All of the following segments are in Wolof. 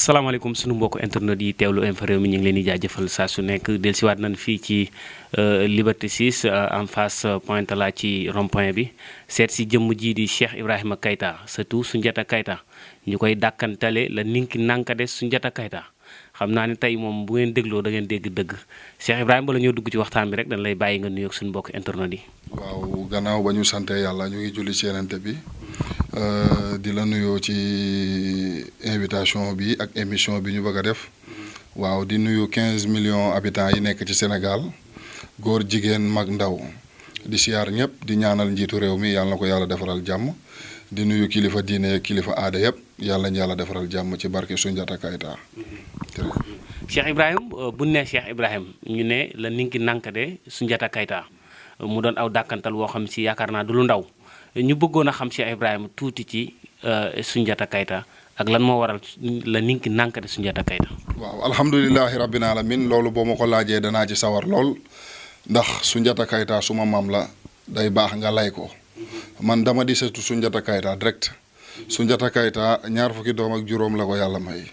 salaamaaleykum sunu mbokk internet yi teewlu Infos Rewmi ñu ngi leen di jaajëfal saa su nekk dellusiwaat nañ fii ci Liberté 6 en face Pointe la ci rond-point bi seet si jëmm ji di Cheikh Ibrahima Keita surtout Soundiata Keita ñu koy dàkkantale la Ninki Nankade Soundiata Keita xam naa ne tey moom bu ngeen dégloo da ngeen dégg dëgg Cheikh Ibrahima bala ñoo dugg ci waxtaan bi rek dañ lay bàyyi nga nuyoog suñu mbokk internet yi. waaw gannaaw ba ñu sante yàlla ñu ngi julli ci Yonent bi di la nuyoo ci invitation bi ak émission bi ñu bëgg a def waaw di nuyu 15 millions habitants yi nekk ci Sénégal góor jigéen mag ndaw di siyaar ñëpp di ñaanal njiitu réew mi yàlla na ko yàlla defaral jàmm di nuyu kilifa diine kilifa aada yëpp yàlla ñu yàlla defaral jàmm ci barke Soundiata Keita. Cheikh Ibrahima bu ne Cheikh Ibrahima ñu ne la Ninki Nankade Soundiata Keita mu doon aw dàkkantal woo xam si yaakaar naa du lu ndaw ñu bëggoon a xam Cheikh Ibrahima tuuti ci Soundiata Keita ak lan moo waral la Ninki Nankade Soundiata Keita. waaw alhamdulilahi rabbil alamin loolu boo ma ko laajee danaa ci sawar lool ndax Soundiata Keita suma maam la day baax nga lay ko man dama di seetu Soundiata Keita direct Soundiata Keita ñaar fukki doom ak juróom la ko yàlla may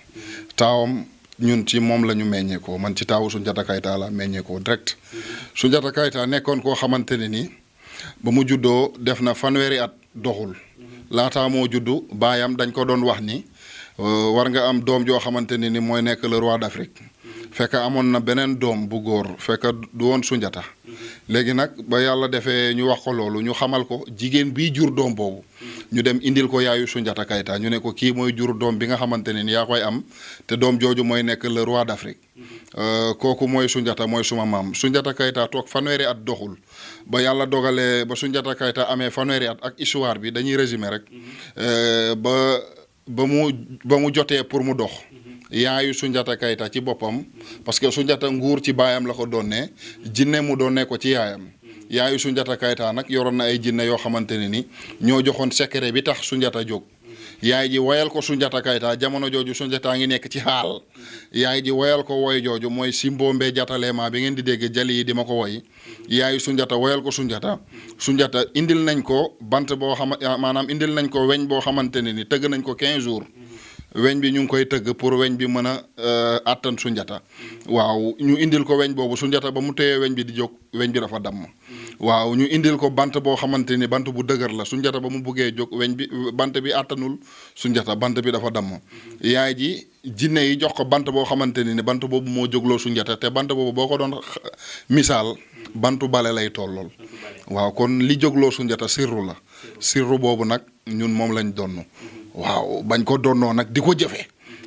taawam ñun ci moom la ñu meññeekoo man ci taawu Soundiata Keita la meññeekoo direct Soundiata Keita nekkoon koo xamante ne ni ba mu juddoo def na fanweeri at doxul laataa moo juddu baayam dañ ko doon wax ni war nga am doom joo xamante ne ni mooy nekk le roi d'Afrique fekk amoon na beneen doom bu góor fekk du woon Soundiata léegi nag ba yàlla defee ñu wax ko loolu ñu xamal ko jigéen bii jur doom boobu ñu dem indil ko yaayu Soundiata Keita ñu ne ko kii mooy jur doom bi nga xamante ne ni yaa koy am te doom jooju mooy nekk le roi d'Afrique kooku mooy Soundiata mooy suma maam Soundiata Keita toog fanweeri at doxul ba yàlla dogalee ba Soundiata Keita amee fanweeri at ak histoire bi dañuy résumer rek ba mu jotee pour mu dox yaayu Soundiata Keita ci boppam parce que Soundiata nguur ci baayam la ko doonee jinne mu doonee ko ci yaayam yaayu Soundiata Keita nag yoroon na ay jinne yoo xamante ne ni ñoo joxoon secret bi tax Soundiata jóg yaay ji woyal ko Soundiata Keita jamono jooju Soundiata ngi nekk ci xaal yaay ji woyal ko woy jooju mooy Simbo Mbe Jataleema bi ngeen di dégg jali yi di ma ko woy yaayu Soundiata woyal ko Soundiata indil nañ ko bant boo maanaam indil nañ ko weñ boo xamante ne ni tëgg nañ ko 15 jours weñ bi ñu ngi koy tëgg pour weñ bi mën a àttan Soundiata waaw ñu indil ko weñ boobu Soundiata ba mu téyee weñ bi di jóg weñ bi dafa damm waaw ñu indil ko bant boo xamante ni bant bu dëgër la Soundiata ba mu buggee jóg weñ bi bant bi àttanul Soundiata bant bi dafa damm yaay ji jinne yi jox ko bant boo xamante ni bant boobu moo jógloo Soundiata te bant boobu boo ko doon misaal bantu bale lay tollool waaw kon li jógloo Soundiata sirru la sirru boobu nag ñun moom lañ donn waaw bañ ko donnoo nag di ko jëfee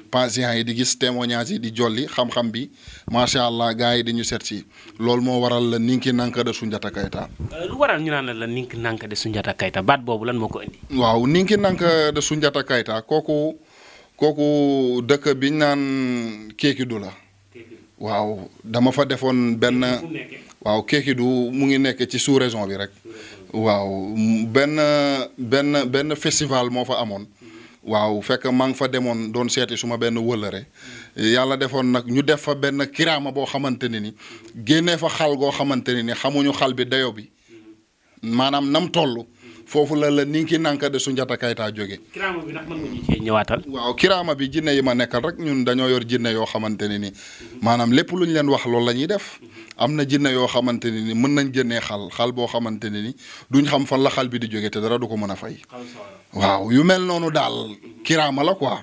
patients yi di gis témoignage yi di jolli xam-xam bi macha allah gars yi di ñu seet si loolu moo waral la Ninki Nankade Soundiata Keita. lu waral ñu naan la Ninki Nankade Soundiata Keita baat boobu lan moo ko indi. waaw Ninki Nankade Soundiata Keita kooku dëkk bi ñu naan Kékidou la. waaw dama fa defoon benn. waaw Kékidou mu ngi nekk ci sous-région bi rek. waaw benn festival moo fa amoon. waaw fekk maa ngi fa demoon doon seeti suma benn wëllëre yàlla defoon nag ñu def fa benn kiraama boo xamante ne ni génnee fa xal goo xamante ne ni xamuñu xal bi dayo bi maanaam nam toll foofu la Ninki Nankade Soundiata Keita jóge. kiraama bi ndax mën nga ñu cee ñëwaatal. waaw kiraama bi jinne yi ma nekkal rek ñun dañoo yor jinne yoo xamante ne ni maanaam lépp lu ñu leen wax loolu la ñuy def am na jinne yoo xamante ne ni mën nañ génnee xal boo xamante ne ni duñ xam fan la xal bi di jóge te dara du ko mën a fay. waaw yu mel noonu daal kiraama la quoi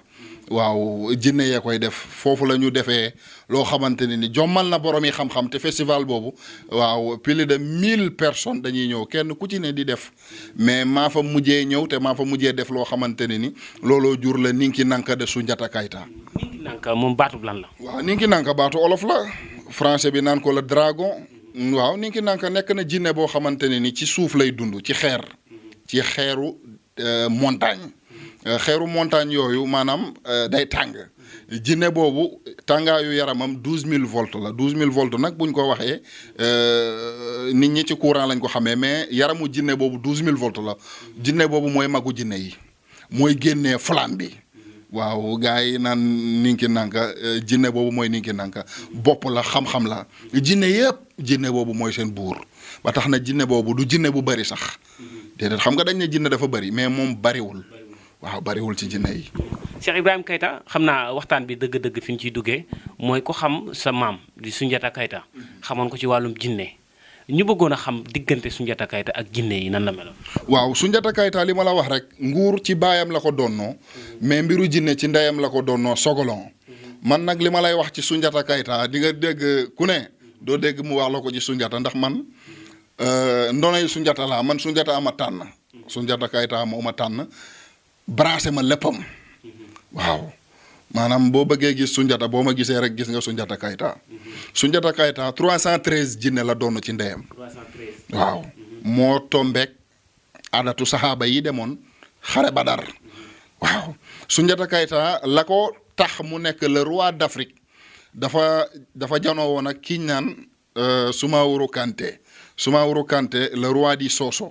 waaw jinne yee koy def foofu la ñu defee loo xamante ne ni jommal na borom yi xam-xam te festival boobu waaw plus de 1000 personnes dañuy ñëw kenn ku ci ne di def mais maa fa mujjee ñëw te maa fa mujjee def loo xamante ne ni looloo jur la Ninki Nankade Soundiata Keita. Ninki Nanka moom baatu lan la. waaw Ninki Nanka baatu olof la français bi naan ko la dragon waaw Ninki Nanka nekk na jinne boo xamante ne ni ci suuf lay dund ci xeeru montagne xeeru montagne yooyu maanaam day tàng jinne boobu tàngaayu yaramam 12000 volts la 12000 volts nag buñ ko waxee nit ñi ci courant lañ ko xamee mais yaramu jinne boobu 12000 volts la jinne boobu mooy magu jinne yi mooy génnee flamme bi waaw gars yi naan Ninki Nanka jinne boobu mooy Ninki Nanka bopp la xam-xam la jinne yëpp jinne boobu mooy seen buur ba tax na jinne boobu du jinne bu bari sax déedéet xam nga dañ ne jinne dafa bari mais moom bariwul waaw bariwul ci jinne yi. Cheikh Ibrahima Keita xam naa waxtaan bi dëgg-dëgg fi ñu ciy duggee mooy ko xam sa maam di Soundiata Keita xamoon ko ci wàllum jinne ñu bëggoon a xam diggante Soundiata Keita ak jinne yi nan la meloon. waaw Soundiata Keita li ma la wax rek nguur ci baayam la ko doonnoo mais mbiru jinne ci ndeyam la ko doonnoo sogolon man nag li ma lay wax ci Soundiata Keita di nga dégg ku ne doo dégg mu wax la ko ci Soundiata ndax man ndonay Soundiata laa man Soundiata ama tànn Soundiata Keita moo ma tànn branché ma léppam waaw maanaam boo bëggee gis Soundiata boo ma gisee rek gis nga Soundiata Keita Soundiata Keita 313 jinne la doon ci ndeyam. 313 waaw moo tombeek adatu saxaaba yi demoon xare Badar waaw Soundiata Keita la ko tax mu nekk le roi d'Afrique dafa janoo woon ak ki ñu naan Soumaoro Kanté le roi di Soso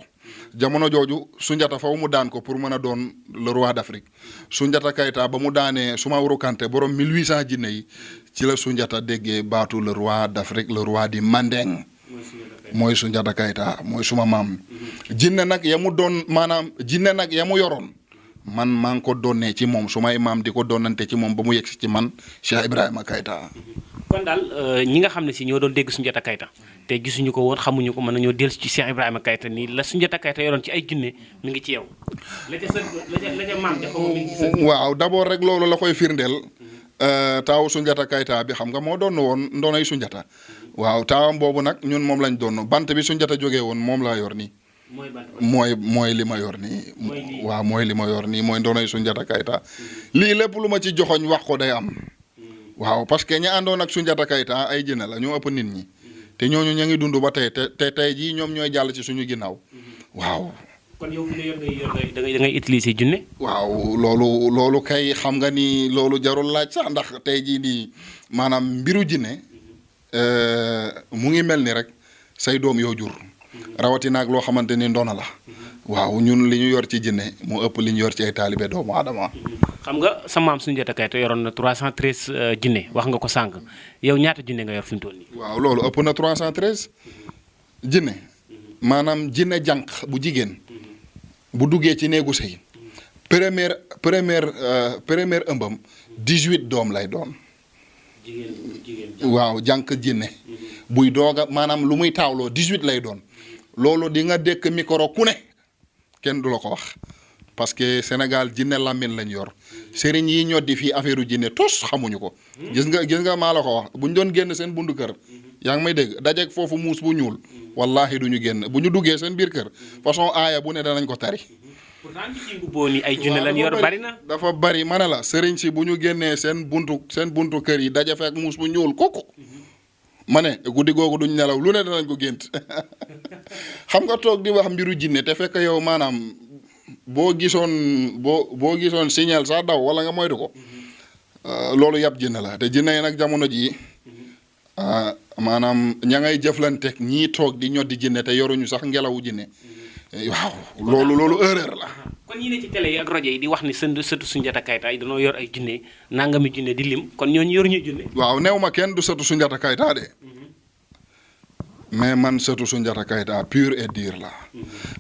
jamono jooju Soundiata faw mu daan ko pour mën a doon le roi d'Afrique Soundiata Keita ba mu daanee Soumaoro Kanté borom 1800 jinne yi ci la Soundiata déggee baatu le roi d'Afrique le roi di Mandeng mooy Soundiata Keita mooy suma maam jinne nag ya mu doon maanaam jinne nag ya mu yoroon man maa ngi ko doonee ci moom sumay maam di ko doonante ci moom ba mu yegsi ci man Cheikh Ibrahima Keita. kon daal ñi nga xam ne si ñoo doon dégg Soundiata Keita te gisuñu ko woon xamuñu ko mën nañoo dellu ci Cheikh Ibrahima Keita nii la Soundiata Keita yoroon ci ay jinne mi ngi ci yow. la ca maam ja mi ngi ci sa. waaw d'abord rek loolu la koy firndeel taawu Soundiata Keita bi xam nga moo doon woon ndoonay Soundiata waaw taawam boobu nag ñun moom lañ doon bant bi Soundiata jógee woon moom laa yor nii. mooy li ma yor nii. waaw mooy li ma yor nii mooy ndoonay Soundiata Keita lii lépp lu ma ci joxoñ wax ko day am. waaw parce que ña àndoon ak Soundiata Keita ay jinne la ñoo ëpp nit ñi te ñooñu ña ngi dund ba tey te tey jii ñoom ñooy jàll ci suñu ginnaaw waaw. kon yow fi da ngay utiliser junne. waaw loolu kay xam nga ni loolu jarul laaj sax ndax tey jii nii maanaam mbiru jinne mu ngi mel ni rek say doom yoo jur rawatina ak loo xamante ni ndoona la waaw ñun li ñu yor ci jinne moo ëpp li ñu yor ci ay taalibe doomu aadama. xam nga sa maam Soundiata Keita yoroon na 313 jinne wax nga ko sànq yow ñaata jinne nga yor fi mu toll nii. waaw loolu ëpp na 313 jinne maanaam jinne jànq bu jigéen bu duggee ci néegu sëy première ëmbam 18 doom lay doon. jigéen waaw jànq jinne buy dooga maanaam lu muy taawloo 18 lay doon loolu di nga dékk micro ku ne kenn du la ko wax. parce que Sénégal jinne lamine lañ yor sëriñ yi ñoddi fii affaire jinne tos xamuñu ko. gis nga maa la ko wax bu ñu doon génn seen bundu kër. yaa ngi may dégg dajeeg foofu muus bu ñuul. wallahi du ñu génn bu ñu duggee seen biir kër façon aaya bu ne danañ ko tari. pourtant ci mbubboo ni ay jinne lañ yor bari na. dafa bari ma ne la sëriñ si bu ñu génnee seen buntu kër yi daje fekk muus bu ñuul kooku. ma ne guddi googu duñ nelaw lu ne danañ ko gént xam nga toog di wax mbiru jinne te fekk yow maanaam. boo gisoon signal sax daw wala nga moytu ko loolu yàpp jinne la te jinne yi nag jamono jii maanaam ña ngay jëflanteeg ñii toog di ñoddi jinne te yoruñu sax ngelawu jinne waaw loolu erreur la. kon ñi ne ci télé yi ak rajo yi di wax ni sëtu Soundiata Keita yi dañoo yor ay jinne nangami jinne di lim kon ñooñu yoruñu jinne. waaw new ma kenn du sëtu Soundiata Keita de mais man sëtu Soundiata Keita pur et dur la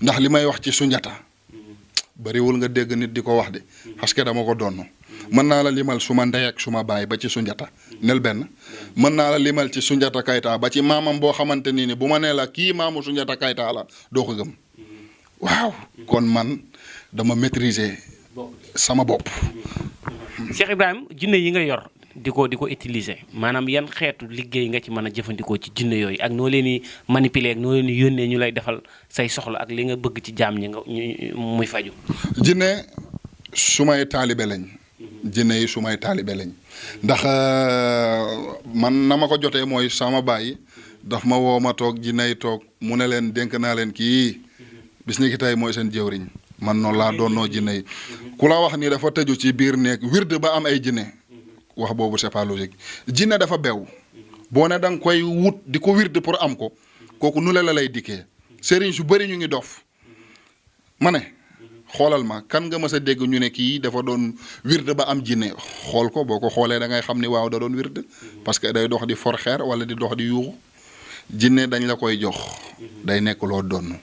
ndax li may wax ci Soundiata bariwul nga dégg nit di ko wax de parce que dama ko donn mën naa la limal suma ndey ak suma baay ba ci Soundiata nel benn mën naa la limal ci Soundiata Keita ba ci maamam boo xamante ni bu ma nee la kii maamu Soundiata Keita la doo ko gëm waaw kon man dama maîtriser sama bopp. Cheikh Ibrahima jinne yi nga yor di ko utiliser maanaam yan xeetu liggéey nga ci mën a jëfandikoo ci jinne yooyu ak noo leen di manipuler ak noo leen di yónnee ñu lay defal say soxla ak li nga bëgg ci jaam ñi nga muy faju. jinne sumay taalibe lañ. jinne yi sumay taalibe lañ ndax man na ma ko jotee mooy sama baay daf ma woo ma toog jinne yi toog mu ne leen dénk naa leen kii bis ni ki tey mooy seen jëwriñ man noonu laa doonnoo jinne yi ku la wax ni dafa tëju ci biir néeg wird ba am ay jinne wax boobu c'est pas logique jinne dafa bew boo ne da nga koy wut di ko wird pour am ko kooku nu la lay dikkee sëriñ su bëri ñu ngi dof ma ne xoolal ma kan nga mës a dégg ñu ne kii dafa doon wird ba am jinne xool ko boo ko xoolee da ngay xam ni waaw da doon wird parce que day dox di for xeer wala di dox di yuuxu jinne dañ la koy jox day nekk loo doon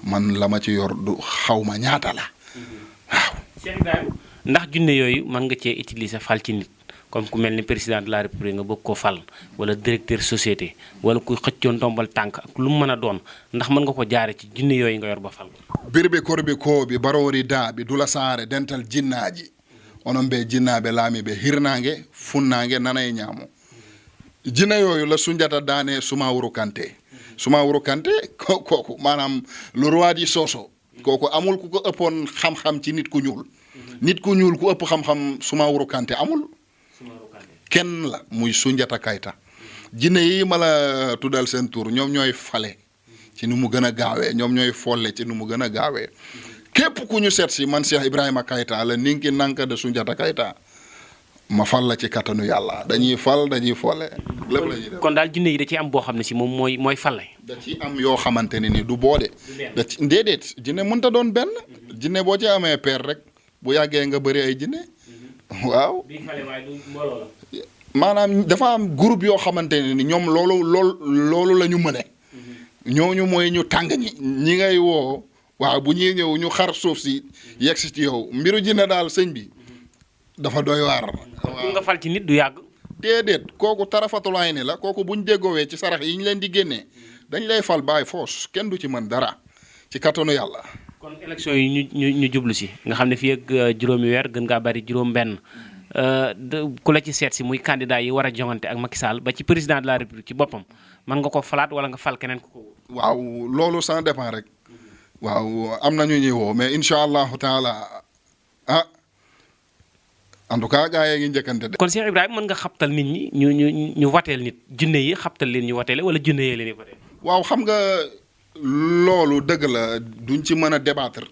man la ma ci yor du xaw ma ñaata la waaw. Cheikh Ibrahima ndax junne yooyu mën nga cee utiliser fal ci nit comme ku mel ni président de la république nga bëgg ko fal wala directeur société wala ku xëccoon ndombal tànk ak lu mu mën a doon ndax mën nga ko jaare ci junne yooyu nga yor ba fal birɓe korɓe kooɓe baroori daaɓe dula saare dental jinnaaji onon ɓe jinnaaɓe laamiɓe hirnaange funnaange nana e ñaamo jinna yooyu la Sunjata daane Sumaworo Kanté kooku maanaam le roi di Soso kooku amul ku ko ëppoon xam-xam ci nit ku ñuul ku ëpp xam-xam Sumaworo Kanté amul kenn la muy Sunjata Kayta jinne yi ma la tuddal seen tur ñoom ñooy fale ci nu mu gën a gaawee ñoom ñooy folle ci nu mu gën a gaawee képp ku ñu seet si man Cheikh Ibrahima Kayta la ninki nanka de Sunjata Kayta ma fal la ci kattanu yàlla dañuy fal dañuy folle lépp la ñuy def kon daal jinne yi da ci am boo xam ne si moom mooy fale da ci am yoo xamante ne ni du boode da ci déedéet jinne mënta doon benn jinne boo ci amee peer rek bu yàggee nga bëri ay jinne waaw maanaam dafa am groupe yoo xamante ne ni ñoom loolu la ñu mëne ñooñu mooy ñu tàng ñi ngay woo waaw bu ñuy ñëw ñu xar suuf si yegg si ci yow mbiru jinne daal sëñ bi dafa doy waar. waaw nga fal ci nit du yàgg. déedéet kooku tarafatulaay ni la kooku bu ñu déggoowee ci sarax yi ñu leen di génnee dañ lay fal baay foos kenn du ci mën dara ci kattanu yàlla. kon élection yi ñu jublu si nga xam ne fii ak juróomi weer gën ngaa bari juróom-benn ku la ci seet si muy candidat yi war a jongante ak Macky Sall ba ci président de la république ci boppam mën nga ko falaat wala nga fal keneen ko. waaw loolu ça dépend rek. waaw am na ñu ñuy woo mais incha allahu taala en tout cas gaa yi ngi njëkkante de. kon Cheikh Ibrahima mën nga xabtal nit ñi ñu wateel nit junne yi xabtal leen ñu wateele wala junne yee leen di wateel. waaw xam nga loolu dëgg la duñ ci mën a débattre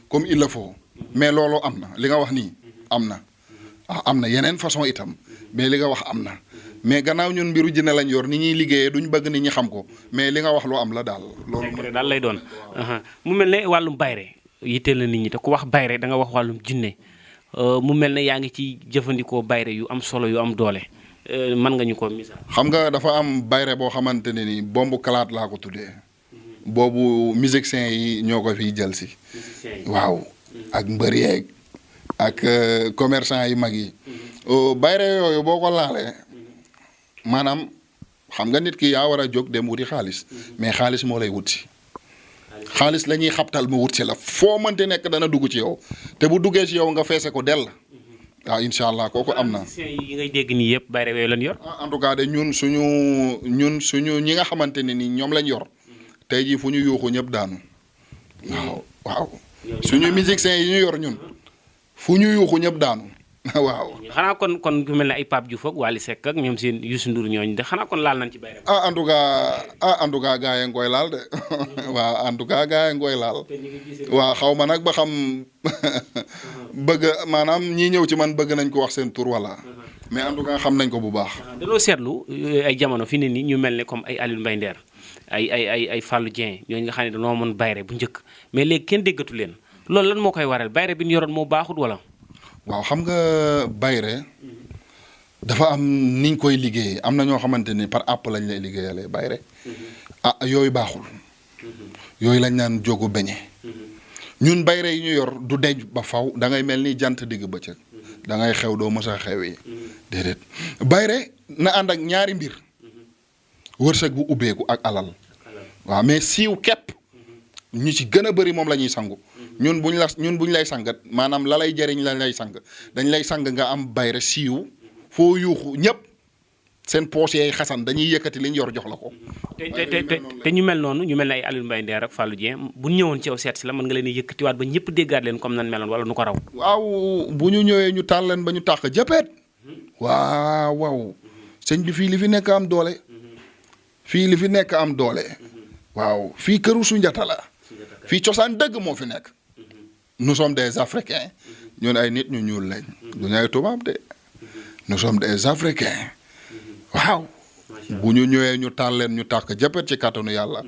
comme il le faut mais loolu am na li nga wax nii am na am na yeneen façon itam mais li nga wax am na mais gannaaw ñun mbiru jinne lañ yor ni ñuy liggéeyee duñ bëgg nit ñi xam ko mais li nga wax lu am la daal. loolu daal lay doon mu mel ne wàllum bayre yitteel na nit ñi te ku wax bayre da nga wax wàllum jinne mu mel ne yaa ngi ci jëfandikoo bayre yu am solo yu am doole mën nga ñu ko misaal. xam nga dafa am bayre boo xamante ne ni bombu kalaat laa ko tuddee boobu musiciens yi ñoo ko fiy jël si. waaw ak mbër yeeg ak commerçant yi mag yi. bayre yooyu boo ko laalee maanaam xam nga nit ki yaa war a jóg dem wuti xaalis mais xaalis moo lay wut si. xaalis la ñuy xabtal mu wut si la foo mënte nekk dana dugg ci yow te bu duggee ci yow nga feese ko dell waaw incha allah kooku am na. yi ngay dégg nii yëpp bayre yooyu lañ yor. en tout cas de ñun suñu ñi nga xamante ne ni ñoom lañ yor tey jii fu ñu yuuxu ñëpp daanu waaw suñu musiciens yi ñu yor ñun fu ñu yuuxu ñëpp daanu waaw. xanaa kon ku mel ne ay Pape Diouf ak Wally Seck ak ñoom seen Youssou Ndour ñooñu de xanaa kon laal nañ ci bayre. en tout cas gaa yi nga koy laal de waaw en tout cas gaa yi nga koy laal waaw xaw ma nag ba xam bëgg maanaam ñii ñëw ci man bëgg nañ ko wax seen tur wala mais en tout cas xam nañ ko bu baax. dañoo seetlu ay jamono fi ne nii ñu mel ne comme ay Alioune Mbaye Nder ay Fallou Dieng ñooñu nga xam ne dañoo mën bayre bu njëkk mais léegi kenn déggatu leen loolu lan moo koy waral bayre bi ñu yoroon moo baaxut wala. waaw xam nga bayre dafa am niñ koy liggéeyee am na ñoo xamante ni par àpp lañ lay liggéeyalee bayre yooyu baaxul yooyu lañ naan jógu beñe ñun bayre yi ñu yor du denc ba faw da ngay mel ni jant digg bëccëg da ngay xew doo mës a xew yi déedéet bayre na ànd ak ñaari mbir wërsëg bu ubbeeku ak alal waaw mais siiw képp ñu ci gën a bëri moom la ñuy sangu ñun buñ lay sangat maanaam la lay jëriñ la lay sang dañ lay sang nga am bayre siiw foo yuuxu ñëpp seen poche yay xasan dañuy yëkkati li ñu yor jox la ko. te ñu mel noonu ñu mel ne ay Alioune Mbaye Nder ak Fallou Dieng bu ñëwoon ci yow seet si la mën nga leen di yëkkatiwaat ba ñëpp déggaat leen comme nan meloon wala nu ko raw. waaw bu ñu ñëwee ñu taal leen ba ñu tàq jëppeet waaw sëñ bi fii li fi nekk am doole fii li fi nekk am doole waaw fii këru Sunjata la fii cosaan dëgg moo fi nekk. nous sommes des Africains ñun ay nit ñu ñuul lañ duñu ay tubaab de nous sommes des Africains waaw bu ñu ñëwee ñu taal leen ñu tàkk jëppet ci kàttanu yàlla.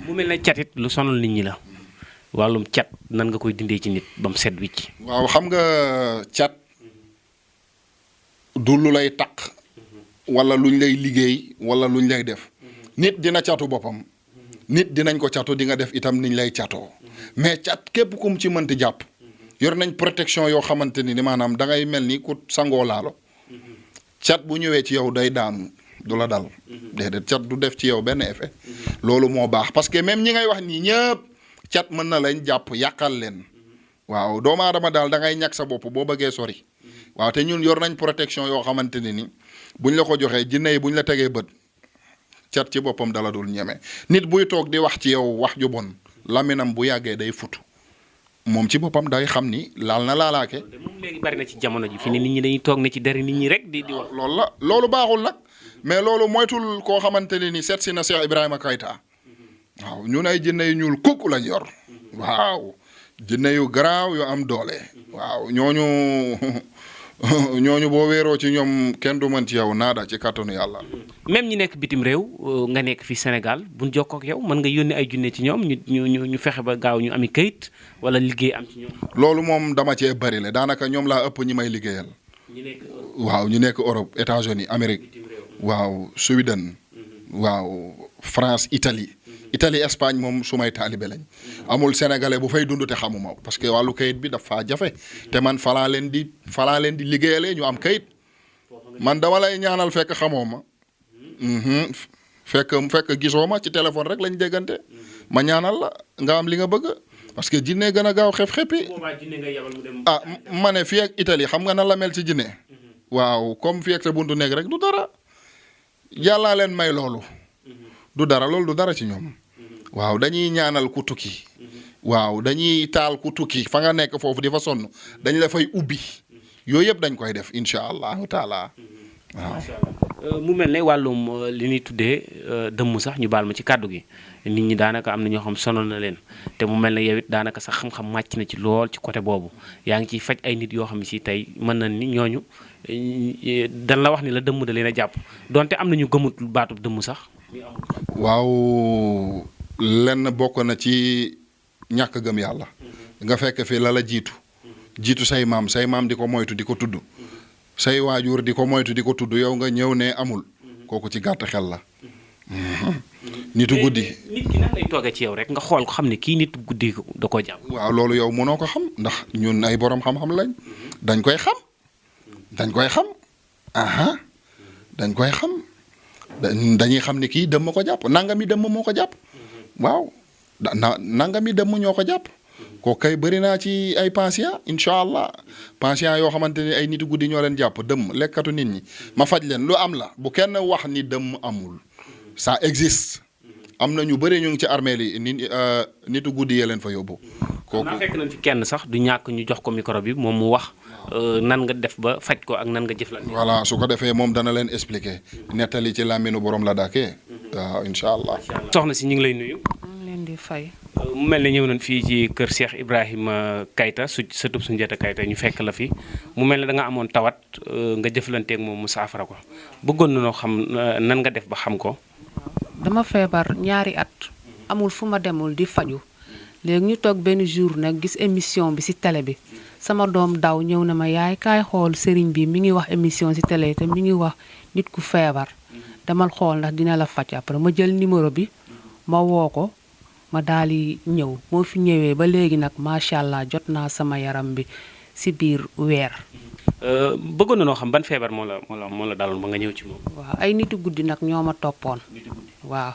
mu mel ne catit lu sonal nit ñi la wàllum cat nan nga koy dindee ci nit ba mu set wicc. waaw xam nga cat du lu lay taq wala luñ lay liggéey wala luñ lay def nit dina catu boppam nit dinañ ko catu di nga def itam niñ lay catoo mais cat képp kum ci mënti jàpp yor nañ protection yoo xamante ni maanaam da ngay mel ni ku sangoo laalo cat bu ñëwee ci yow day daanu du la dal déedéet cat du def ci yow benn effet loolu moo baax parce que même ñi ngay wax nii ñëpp cat mën na lañ jàpp yàqal leen waaw doomu aadama daal da ngay ñàkk sa bopp boo bëggee sori waaw te ñun yor nañ protection yoo xamante ni buñ la ko joxee jinne yi buñ la tegee bët cat ci boppam dala dul ñeme nit buy toog di wax ci yow wax ju bon laminam bu yàggee day futu moom ci boppam day xam ni laal na laalaake. moom léegi bari na ci jamono ji fi ne nit ñi dañuy toog ne ci deri nit ñi rek di wax. loolu la loolu baaxul nag mais loolu moytul koo xamante ne ni seet si na Cheikh Ibrahima Keita waaw ñun ay jinne yu ñuul kukk lañ yor waaw jinne yu garaaw yu am doole waaw ñooñu boo wéeroo ci ñoom kenn du mën ci yow naada ci kàttanu yàlla. même ñi nekk bitim réew nga nekk fi Sénégal buñ jokkoo ak yow mën nga yónni ay junne ci ñoom ñu fexe ba gaaw ñu ami kayit wala liggéey am ci ñoom. loolu moom dama cee bari le daanaka ñoom laa ëpp ñi may liggéeyal. waaw ñu nekk Europe États-Unis Amérique waaw Sweden waaw France Italie Espagne moom su may taalibe lañ amul sénégalais bu fay dund te xamuma parce que wàllu kayit bi dafa jafe te man falaa leen di liggéeyalee ñu am kayit man dama lay ñaanal fekk xamoo ma fekk gisoo ma ci téléphone rek lañ déggante ma ñaanal la nga am li nga bëgg parce que jinne gën a gaaw xef-xepi ma ne fii ak Italie xam nga na la mel ci jinne waaw comme fii ak sa buntu nekk rek du dara yàllaa leen may loolu du dara loolu du dara ci ñoom waaw dañuy ñaanal ku tukki waaw dañuy taal ku tukki fa nga nekk foofu di fa sonn dañ la fay ubbi yooyu yëpp dañ koy def incha allahu taala waaw. mu mel ne wàllum li ñuy tuddee dëmm sax ñu baal ma ci kàddu gi nit ñi daanaka am na ñoo xam sonal na leen te mu mel ne yow it daanaka sax xam-xam màcc na ci lool ci côté boobu yaa ngi ciy faj ay nit yoo xam ne si tey mën na ni ñooñu dan la wax ni la dëmm da leen a jàpp donte am na ñu gëmut baatub dëmm sax. waaw lenn bokk na ci ñàkk gëm yàlla nga fekk fi la jiitu say maam di ko moytu di ko tudd say waajur di ko moytu di ko tudd yow nga ñëw ne amul kooku ci gàtt xel la nitu guddi. nit ki nan lay toogee ci yow rek nga xool ko xam ne kii nitu guddi da koo jàpp. waaw loolu yow mënoo ko xam ndax ñun ay borom xam-xam lañ dañ koy xam dañ koy xam dañuy xam ne kii dëmm ko jàpp nangami dëmm moo ko jàpp waaw nangami dëmm ñoo ko jàpp kooku kay bëri naa ci ay patient incha allah patient yoo xamante ni ay nitu guddi ñoo leen jàpp dëmm lekkatu nit ñi ma faj leen lu am la bu kenn wax ni dëmm amul ça existe am na ñu bëri ñu ngi ci armée li nitu guddi yee leen fa yóbbu. kooku fekk nañ fi kenn sax du ñàkk ñu jox ko micro bi moom mu wax nan nga def ba faj ko ak nan nga jëflante. voilà su ko defee moom dana leen expliquer nettali ci làmmiñu borom la dàkkee. waaw incha allah. soxna si ñu ngi lay nuyu. maa ngi leen di fay. mu mel ne ñëw nañ fii ci kër Cheikh Ibrahima Keita sëtub Soundiata Keita ñu fekk la fi mu mel ne da nga amoon tawat nga jëflanteeg moom mu saafara ko bëggoon na noo xam nan nga def ba xam ko. dama feebar ñaari at amul fu ma demul di faju léegi ñu toog benn jour nag gis émission bi ci télé bi sama doom daw ñëw na ma yaay kaay xool sëriñ bi mi ngi wax émission ci télé te mi ngi wax nit ku feebar damal xool ndax dina la faj après ma jël numéro bi ma woo ko ma daal di ñëw moo fi ñëwee ba léegi nag macha allah jot naa sama yaram bi ci biir weer. bëggoon na noo xam ban feebar moo la daloon ba nga ñëw ci moom. waaw ay nitu guddi nag ñoo ma toppoon. waaw.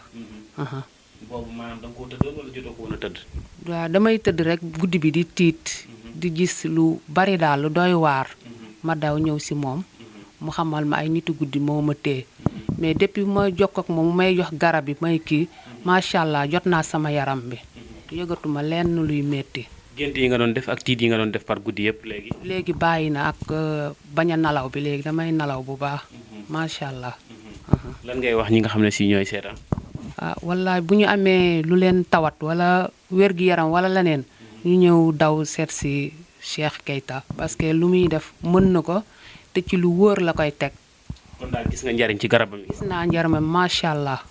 boobu maanaam da nga koo tëddoon wala jotoo ko woon a tëdd. waaw damay tëdd rek guddi bi di tiit. di gis lu bari daal lu doy waar. ma daw ñëw ci moom. mu xamal ma ay nitu guddi moo ma téye. mais depuis ma jokk ak moom mu may jox garab yi may kii macha allah jot naa sama yaram bi. yëgatuma lenn luy metti gént yi nga doon def ak tiit yi nga doon def par guddi yëpp léegi. léegi bàyyi na ak bañ a nalaw bi léegi damay nalaw bu baax. macha allah. lan ngay wax ñi nga xam ne si ñooy seetaan. wallaay bu ñu amee lu leen tawat wala wér-gi-yaram wala leneen. ñu ñëw daw seet si Cheikh Keita parce que lu muy def mën na ko te ci lu wóor la koy teg. kon daal gis nga njariñ ci garabam yi. gis naa njariñam macha allah.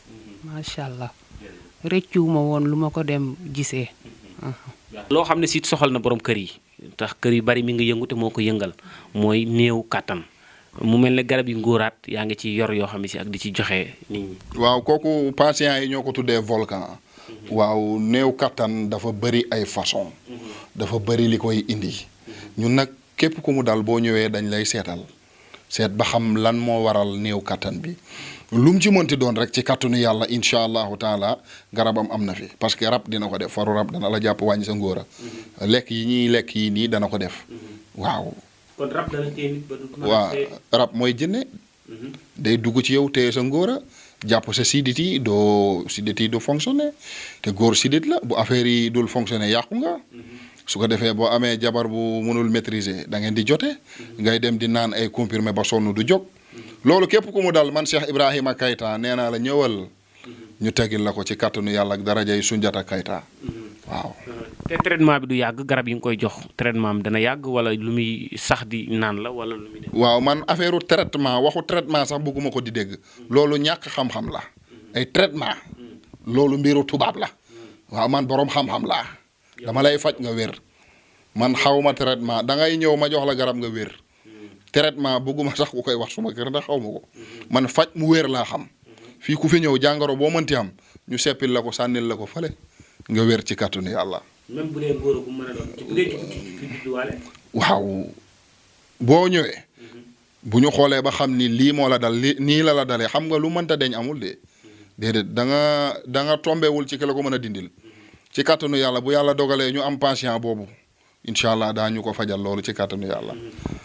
macha allah. rëccuwuma woon lu ma ko dem gisee. loo xam ne si soxal na borom kër yi tax kër yu bari mi ngi yëngu te moo ko yëngal mooy néew kàttan mu mel ne garab yi ngóoraat yaa ngi ci yor yoo xam ne si ak di ci joxe nit ñi. waaw kooku patients yi ñoo ko tuddee volcan. waaw néew kàttan dafa bëri ay façon dafa bëri li koy indi. ñun nag képp ku mu dal boo ñëwee dañ lay seetal seet ba xam lan moo waral néew kattan bi lu mu ci mënti doon rek ci kattanu yàlla incha allahu taala garabam am na fi parce que rab dina ko def faru rab dana la jàpp wàññi sa ngóora lekk yi ñuy lekk yi nii dana ko def waaw. kon rab dana téye nit ba du waaw rab mooy jinne day dugg ci yow téye sa ngóora jàpp sa sidit yi du fonctionner te góor sidit la bu affaire yi dul fonctionner yàqu nga. su ko defee boo amee jabar bu mënul maîtriser da ngeen di jote ngay dem di naan ay comprimé ba sonn du jóg loolu képp ku mu dal man Cheikh Ibrahima Keita nee naa la ñëwal ñu tegil la ko ci kàttanu yàlla ak darajay Soundiata Keita waaw. te traitement bi du yàgg garab yi nga koy jox traitement bi dana yàgg wala lu muy sax di naan la wala lu muy def. waaw man affaire traitement waxu traitement sax bëgguma ko di dégg loolu ñàkk xam-xam la ay traitement loolu mbiru tubaab la waaw man boroom xam-xam laa. dama lay faj nga wér man xawma traitement da ngay ñëw ma jox la garab nga wér traitement bëgguma sax ku koy wax suma kër ndax xaw ma ko man faj mu wér laa xam fii ku fi ñëw jàngoro boo mënti am ñu seppil la ko sànnil la ko fale nga wér ci kàttanu yàlla. même bu dee góor bu mën a doon bu dee ci judduwaale. waaw boo ñëwee bu ñu xoolee ba xam ni lii moo la dal nii la dalee xam nga lu mënta deñ amul de déedéet da nga tombewul ci ki la ko mën a dindil. ci kàttanu yàlla bu yàlla dogalee ñu am patient boobu incha allah daañu ko fajal loolu ci kàttanu yàlla.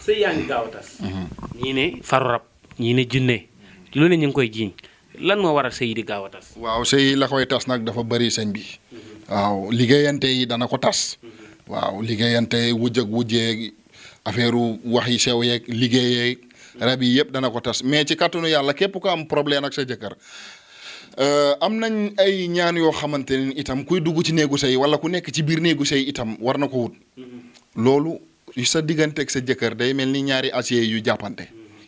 sëy yaa ngi gaaw a tas. ñii ne faru rab ñii ne junne lu ne ñu ngi koy jiiñ lan moo waral sëy di gaaw a tas. waaw sëy la koy tas nag dafa bëri sëñ bi. waaw liggéeyante yi dana ko tas. waaw liggéeyante wujj ak wujjeeg affaire wax yi sew yeeg liggéeyeeg rab yi yëpp dana ko tas mais ci kàttanu yàlla képp ko am problème ak sa jëkkër. am nañ ay ñaan yoo xamante ne itam kuy dugg ci néegu sëy wala ku nekk ci biir néegu sëy itam war na ko wut loolu sa digganteeg sa jëkkër day mel ni ñaari acier yu jàppante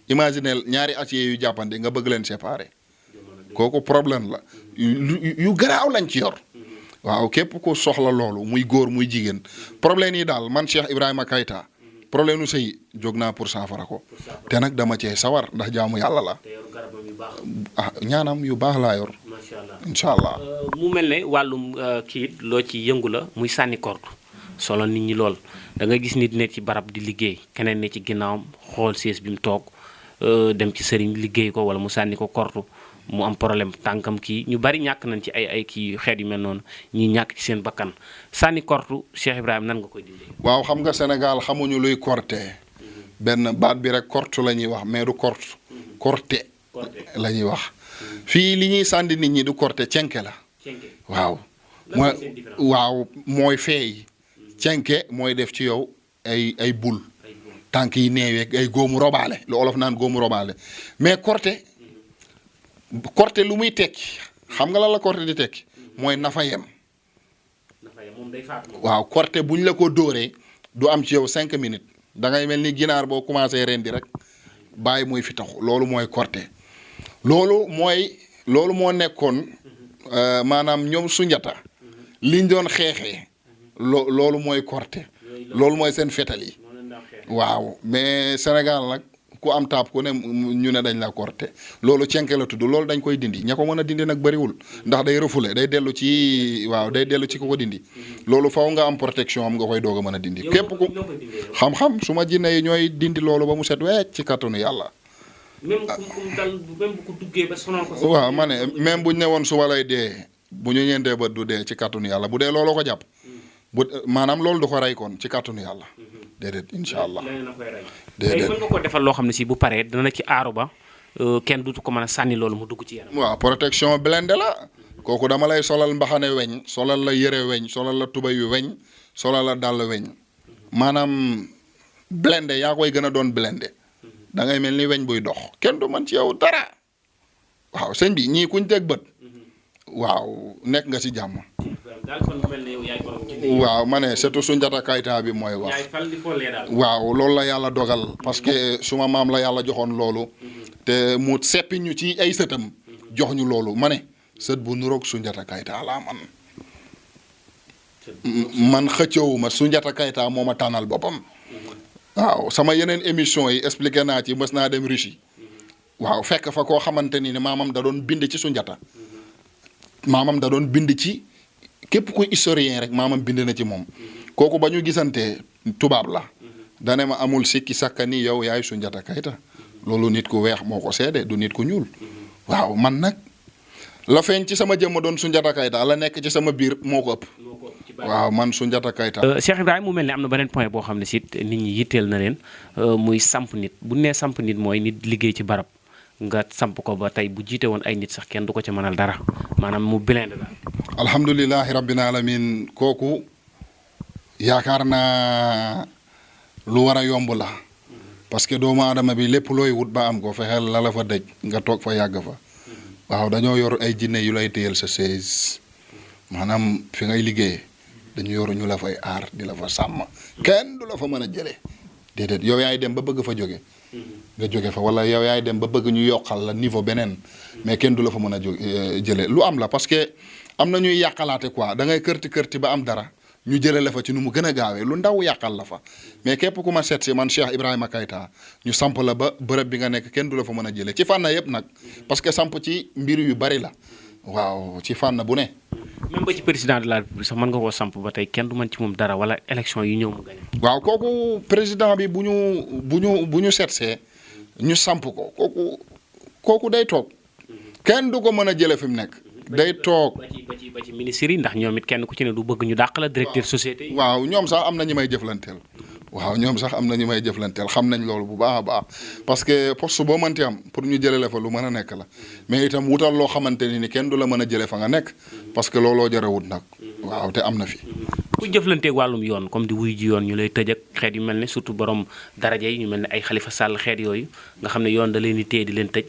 imaginez ñaari acier yu jàppante nga bëgg leen séparer kooku problème la yu garaaw lañ ci yor waaw képp ko soxla loolu muy góor muy jigéen problème yi daal man Cheikh Ibrahima Keita problème nu sëy jóg naa pour saafara ko te nag dama cee sawar ndax jaamu yàlla la. ñaanam yu baax laa yor. macha allah incha allah. mu mel ne wàllum kii loo ci yëngu la muy sànni korte solo nit ñi lool da nga gis nit ne ci barab di liggéey keneen ne ci ginnaawam xool siis bi mu toog dem ci sëriñ liggéey ko wala mu sànni ko korte mu am problème tànkam kii ñu bari ñàkk nañ ci ay kii xeet yu mel noonu ñi ñàkk ci seen bakkan sànni korte Cheikh Ibrahima nan nga koy dindee. waaw xam nga Sénégal xamuñu luy korte benn baat bi rek korte la ñuy wax mais du korte korte la ñuy wax fii li ñuy sànni nit ñi du korte cenke la. waaw. mooy feey cenke mooy def ci yow ay bul tànk yi neeweeg ay góomu robaale lu olof naan góomu robaale mais korte lu muy tekki xam nga lan la korte di tekki mooy nafa yem. waaw korte bu ñu la ko dóoree du am ci yow 5 minutes da ngay mel ni ginaar boo commencé rendi rek bàyyi muy fi taxu loolu mooy korte loolu moo nekkoon maanaam ñoom Soundiata liñ doon xeexee loolu mooy korte loolu mooy seen fetal yi waaw mais Sénégal nag ku am taab ku ne ñu ne dañ la korte loolu cenke la tudd loolu dañ koy dindi ña ko mën a dindi nag bëriwul ndax day refoulé day dellu ci ko dindi loolu faw nga am protection am nga koy doog a mën a dindi képp ku xam-xam su ma jinne yi ñooy dindi loolu ba mu set weec ci kattanu yàlla. même bu ko duggee ba sonal ko. waaw ma ne même bu ñu ne woon suba lay dee bu ñu ñeentee ba du dee ci kàttanu yàlla bu dee looloo ko jàpp maanaam loolu du ko rey kon ci kàttanu yàlla déedéet incha allah. déedéet mën nga ko defal loo xam ne si bu paree dana ci aaru ba kenn dutu ko mën a sànni loolu mu dugg ci yaram. waaw protection blindé la kooku dama lay solal mbaxane weñ solal la yëre weñ solal la tubay yu weñ solal la dàll weñ maanaam blindé yaa koy gën a doon blindé. da ngay mel ni weñ buy dox kenn du mën ci yow dara waaw sëñ bi ñii kuñ teg bët waaw nekk nga ci jàmm. waaw ma ne surtout Soundiata Keita bi mooy wax. waaw loolu la yàlla dogal parce que suma maam la yàlla joxoon loolu. te mu seppi ñu ci ay sëtam jox ñu loolu ma ne sët bu nuroog Soundiata Keita laa man xëccoowuma Soundiata Keita moo ma tànnal boppam. waaw sama yeneen émission yi expliqué naa ci mës naa dem Russie waaw fekk fa koo xamante ni ne maamam da doon bind ci Soundiata maamam da doon bind ci képp kuy historien rek maamam bind na ci moom kooku ba ñu gisantee tubaab la dane ma amul sikki sàkka ni yow yaay Soundiata Keita loolu nit ku weex moo ko seede du nit ku ñuul waaw man nag la feeñ ci sama jëmm doon Soundiata Keita la nekk ci sama biir moo ko ëpp waaw man Soundiata Keita. Cheikh Ibrahima mu mel ne am na beneen point boo xam ne si nit ñi yitteel na leen muy samp nit bu nee samp nit mooy nit liggéey ci barab nga samp ko ba tey bu jiite woon ay nit sax kenn du ko ci mënal dara maanaam mu blende la. alhamdulilahi rabbil alamin kooku yaakaar naa lu war a yomb la parce que doomu aadama bi lépp looy wut ba am ko fexeel la la fa dëj nga toog fa yàgg fa waaw dañoo yor ay jinne yu lay téyel sa chaise maanaam fi ngay liggéeyee dañu yor ñu la fay aar di la fa sàmm kenn du la fa mën a jëlee déedéet yow yaay dem ba bëgg fa jóge nga jóge fa wala yow yaay dem ba bëgg ñu yokkal la niveau beneen mais kenn du la fa mën a jëlee lu am la parce que am na ñuy yàqalaate quoi da ngay kërti ba am dara ñu jëlee la fa ci nu mu gën a gaawee lu ndaw yàqal la fa mais képp ku ma seet si man Cheikh Ibrahima Keita ñu samp la ba bërëb bi nga nekk kenn du la fa mën a jëlee ci fànn yëpp nag parce que samp ci mbir yu bari la waaw ci fànn bu ne. même ba ci président de la République sax mën nga koo samp ba tey kenn du mën ci moom dara wala élection yi ñëw mu gañe. waaw kooku président bi bu ñu seetsee ñu samp ko kooku day toog kenn du ko mën a jëlee fi mu nekk. day toog ba ci ministère yi ndax ñoom it kenn ku ci ne du bëgg ñu dàq la directeur société yi. waaw ñoom sax am na ñu may jëflanteel. xam nañ loolu bu baax a baax parce que poste boo mënti am pour ñu jëlee la fa lu mën a nekk la mais itam wutal loo xamante ni kenn du la mën a jëlee fa nga nekk parce que looloo jar a wut nag waaw te am na fi. ku jëflanteeg wàllum yoon comme di wuy ji yoon ñu lay tëj ak xeet yu mel ne surtout borom daraja yi ñu mel ne ay Khalifa Sall xeet yooyu nga xam ne yoon da leen di téye di leen tëj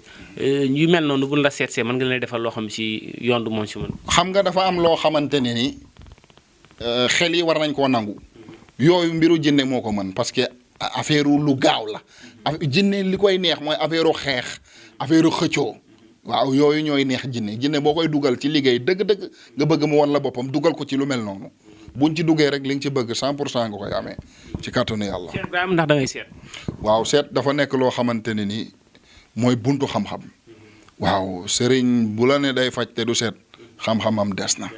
yu mel noonu buñ la seetsee mën nga leen defal loo xam si yoon du moom si mën. xam nga dafa am loo xamante ne ni xel yi war nañ koo nangu yooyu mbiru jinne moo ko mën parce que affaire lu gaaw la jinne li koy neex mooy affaire xeex affaire xëccoo waaw yooyu ñooy neex jinne boo koy dugal ci liggéey dëgg-dëgg nga bëgg mu wan la boppam dugal ko ci lu mel noonu buñ ci duggee rek li nga ci bëgg 100% nga koy amee ci kàttanu yàlla. Cheikh Ibrahima ndax da ngay seet. waaw seet dafa nekk loo xamante ne ni mooy buntu xam-xam waaw sëriñ bu la ne day faj te du seet xam-xamam des na.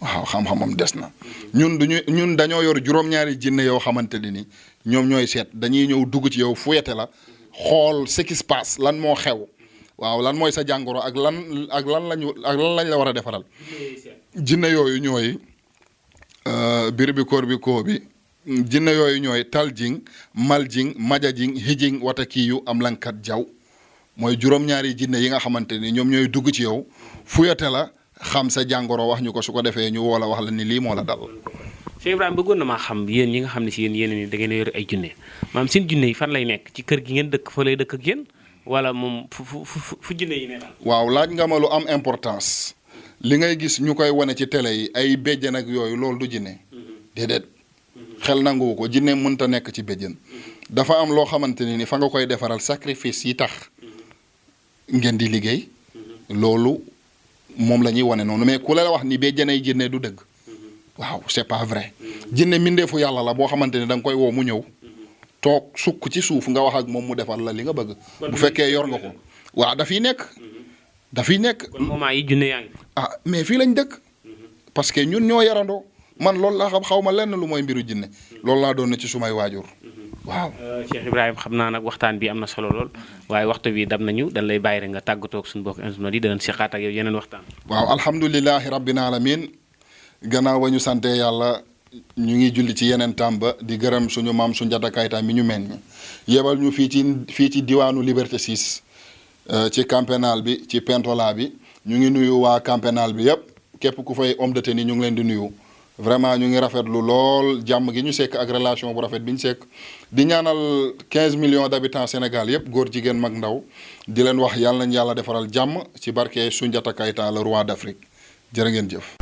waaw xam-xamam des na ñun dañoo yor juróom-ñaari jinne yoo xamante ni ñoom ñooy seet dañuy ñëw dugg ci yow fuyete la xool ce qui se passe lan moo xew waaw lan mooy sa jàngoro ak lan lañ la war a defaral. jinne yooyu ñooy biribikoor bi koo bi jinne yooyu ñooy taljing maljing majajing hijing watakiyu am lankat jaw mooy juróom-ñaari jinne yi nga xamante ni ñoom ñooy dugg ci yow fuyete la xam sa jàngoro wax ñu ko su ko defee ñu woo la wax la ni lii moo la dal. Cheikh Ibrahima bëggoon na maa xam yéen ñi nga xam ne si yéen ni da ngeen a yor ay junne maam seen junne yi fan lay nekk ci kër gi ngeen dëkk fa lay dëkk ak yéen wala moom fu junne yi ne waaw laaj nga ma lu am importance li ngay gis ñu koy wane ci télé yi ay béjjën ak yooyu loolu du jinne déedéet xel nanguwu ko jinne mënta nekk ci béjjën dafa am loo xamante ni fa nga koy defaral sacrifice yi tax ngeen di liggéey loolu moom la ñuy wane noonu mais ku la wax ni béjjënay jinne du dëgg waaw c'est pas vrai jinne mbindeefu yàlla la boo xamante ni da nga koy woo mu ñëw toog sukk ci suuf nga wax ak moom mu defal la li nga bëgg bu fekkee yor nga ko waaw dafiy nekk kon moment yi junne yaa ngi mais fii lañ dëkk parce que ñun ñoo yarandoo man loolu laa xaw ma lenn lu mooy mbiru jinne loolu laa doon na ci sumay waajur waaw. Cheikh Ibrahima xam naa nag waxtaan bi am na solo lool waaye waxtu bi dam nañu dañ lay bàyyi rek nga tàggatoo ak suñu mbokk internet yi danañ seqaat ak yow yeneen waxtaan. waaw alhamdulilahi rabbil alamin gannaaw ba ñu sante yàlla ñu ngi julli ci yeneen tàmba di gërëm suñu maam Soundiata Keita mi ñu mel ni yebal ñu fii ci diwaanu Liberté 6 ci camp pénal bi ci pentola bi ñu ngi nuyu waa camp pénal bi yëpp képp ku fay homme de tenue ñu ngi leen di nuyu vraiment ñu ngi rafetlu lool jàmm gi ñu sekk ak relation bu rafet bi ñu sekk di ñaanal 15 millions d'habitants Sénégal yëpp góor jigéen mag ndaw di leen wax yàlla nañ yàlla defaral jàmm ci barke Soundiata Keita le roi d'Afrique jërë ngeen jëf